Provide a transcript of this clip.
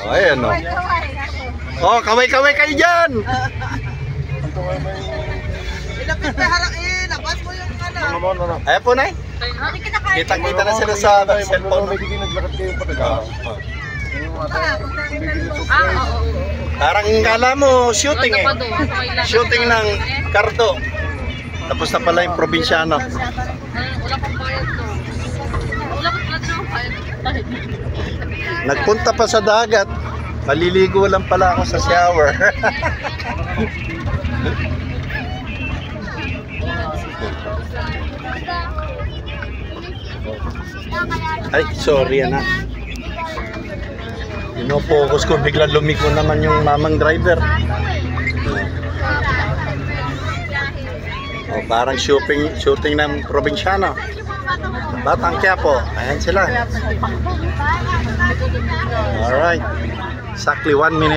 Ayan o. Oh, kaway-kaway kayo dyan. Ilapit na harakin. Labas mo yung ano. Ayan po, Nay. Kita-kita na sila sa cellphone. Parang kala mo shooting eh. Shooting ng kardo. Tapos na pala yung probinsyano. Wala pang bayad to. Wala pang bayad. Nagpunta pa sa dagat. Maliligo lang pala ako sa shower. Ay, sorry na. Pino-focus ko, bigla lumiko naman yung mamang driver. Oh, parang shooting ng probinsyano. Batang Quiapo. Ayan sila. Alright. Exactly 1 minute.